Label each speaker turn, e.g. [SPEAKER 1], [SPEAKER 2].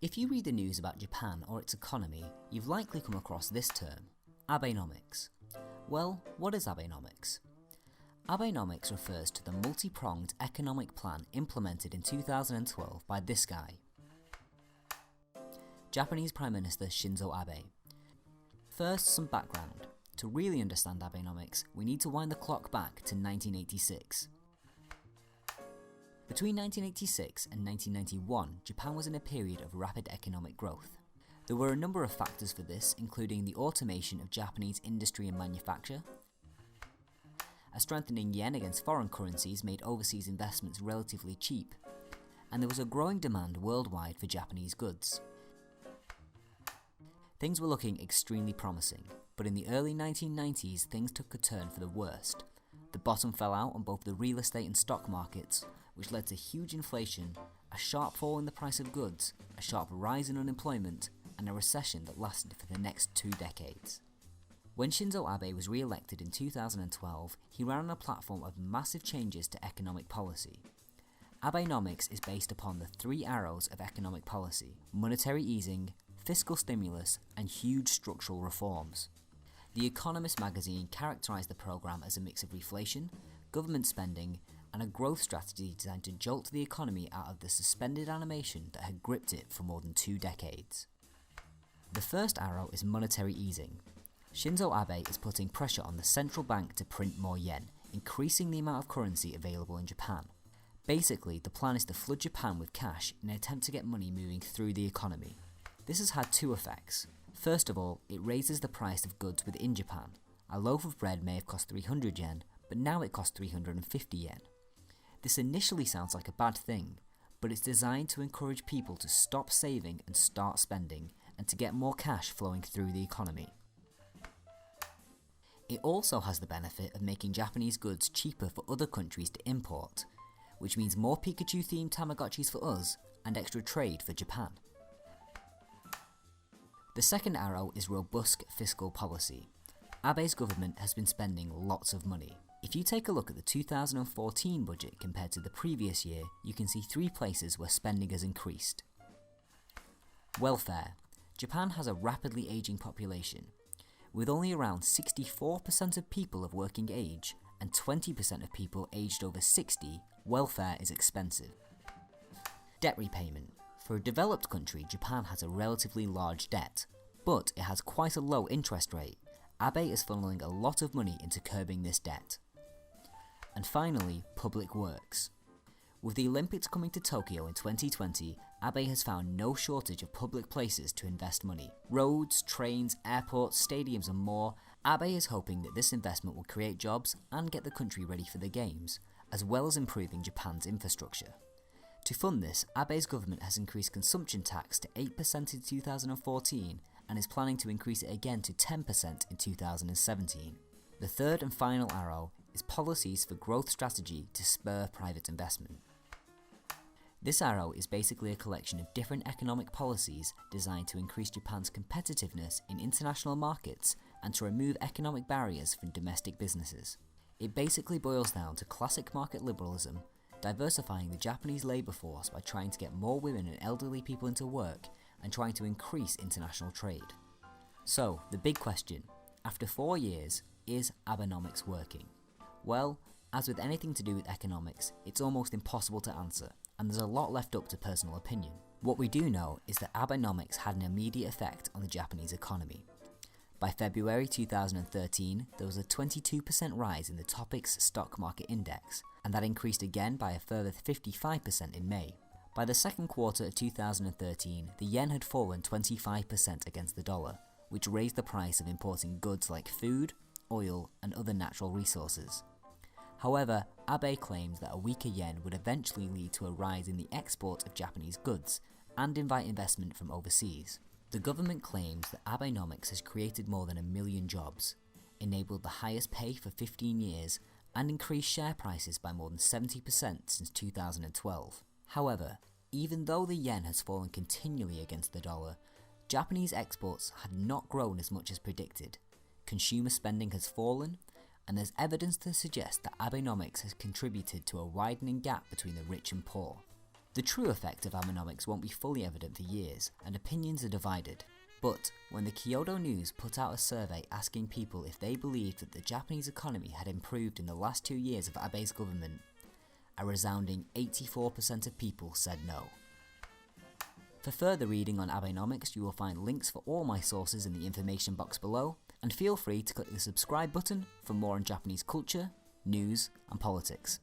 [SPEAKER 1] If you read the news about Japan or its economy, you've likely come across this term, Abenomics. Well, what is Abenomics? Abenomics refers to the multi-pronged economic plan implemented in 2012 by this guy, Japanese Prime Minister Shinzo Abe. First, some background. To really understand Abenomics, we need to wind the clock back to 1986. Between 1986 and 1991, Japan was in a period of rapid economic growth. There were a number of factors for this, including the automation of Japanese industry and manufacture. A strengthening yen against foreign currencies made overseas investments relatively cheap, and there was a growing demand worldwide for Japanese goods. Things were looking extremely promising, but in the early 1990s things took a turn for the worst. The bottom fell out on both the real estate and stock markets, which led to huge inflation, a sharp fall in the price of goods, a sharp rise in unemployment, and a recession that lasted for the next 2 decades. When Shinzo Abe was re-elected in 2012, he ran on a platform of massive changes to economic policy. Abenomics is based upon the 3 arrows of economic policy: monetary easing, fiscal stimulus, and huge structural reforms. The Economist magazine characterised the programme as a mix of reflation, government spending, and a growth strategy designed to jolt the economy out of the suspended animation that had gripped it for more than 2 decades. The first arrow is monetary easing. Shinzo Abe is putting pressure on the central bank to print more yen, increasing the amount of currency available in Japan. Basically, the plan is to flood Japan with cash in an attempt to get money moving through the economy. This has had 2 effects. First of all, it raises the price of goods within Japan. A loaf of bread may have cost 300 yen, but now it costs 350 yen. This initially sounds like a bad thing, but it's designed to encourage people to stop saving and start spending, and to get more cash flowing through the economy. It also has the benefit of making Japanese goods cheaper for other countries to import, which means more Pikachu-themed Tamagotchis for us, and extra trade for Japan. The second arrow is robust fiscal policy. Abe's government has been spending lots of money. If you take a look at the 2014 budget compared to the previous year, you can see 3 places where spending has increased. Welfare. Japan has a rapidly aging population. With only around 64% of people of working age and 20% of people aged over 60, welfare is expensive. Debt repayment. For a developed country, Japan has a relatively large debt, but it has quite a low interest rate. Abe is funneling a lot of money into curbing this debt. And finally, public works. With the Olympics coming to Tokyo in 2020, Abe has found no shortage of public places to invest money. Roads, trains, airports, stadiums and more. Abe is hoping that this investment will create jobs and get the country ready for the games, as well as improving Japan's infrastructure. To fund this, Abe's government has increased consumption tax to 8% in 2014 and is planning to increase it again to 10% in 2017. The third and final arrow is policies for growth strategy to spur private investment. This arrow is basically a collection of different economic policies designed to increase Japan's competitiveness in international markets and to remove economic barriers from domestic businesses. It basically boils down to classic market liberalism, diversifying the Japanese labour force by trying to get more women and elderly people into work and trying to increase international trade. So, the big question, after 4 years, is Abenomics working? Well, as with anything to do with economics, it's almost impossible to answer, and there's a lot left up to personal opinion. What we do know is that Abenomics had an immediate effect on the Japanese economy. By February 2013, there was a 22% rise in the Topix stock market index, and that increased again by a further 55% in May. By the second quarter of 2013, the yen had fallen 25% against the dollar, which raised the price of importing goods like food, oil, and other natural resources. However, Abe claims that a weaker yen would eventually lead to a rise in the export of Japanese goods and invite investment from overseas. The government claims that Abenomics has created more than 1 million jobs, enabled the highest pay for 15 years, and increased share prices by more than 70% since 2012. However, even though the yen has fallen continually against the dollar, Japanese exports had not grown as much as predicted. Consumer spending has fallen, and there's evidence to suggest that Abenomics has contributed to a widening gap between the rich and poor. The true effect of Abenomics won't be fully evident for years, and opinions are divided. But when the Kyodo News put out a survey asking people if they believed that the Japanese economy had improved in the last 2 years of Abe's government, a resounding 84% of people said no. For further reading on Abenomics, you will find links for all my sources in the information box below, and feel free to click the subscribe button for more on Japanese culture, news and politics.